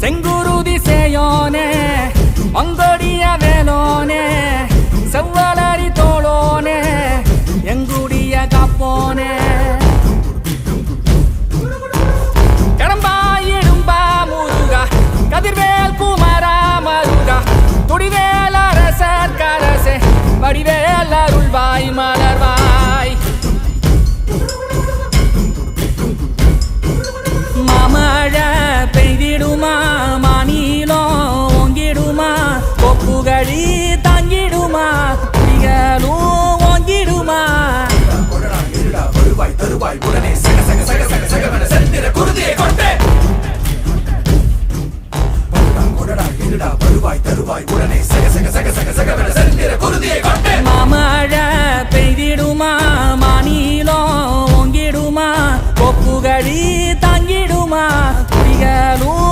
செங்குருதி சேயோனே மங்கொடிய வேலோனே செவ்வலரி தோளோனே எங்குடிய காப்போனே கடம்பாயிடும்பா முருகா கதிர்வேல் குமரா மருகா துடிவேல் அரசர் கரசே வடிவேல் அருள்வாய் மலர்வாய் மாமழை பெய்திடுமா மாநிலம் ஓங்கிடுமா கொப்புகழி தாங்கிடுமா குடிகளும் ஓங்கிடுமா வருவாய் தருவாய் உடனே சக சக சக சக சகவன செந்திர குருதியை கொண்டே கொடடா இருடா வருவாய் தருவாய் உடனே சக சக சக சக சகவன செந்திர குருதியை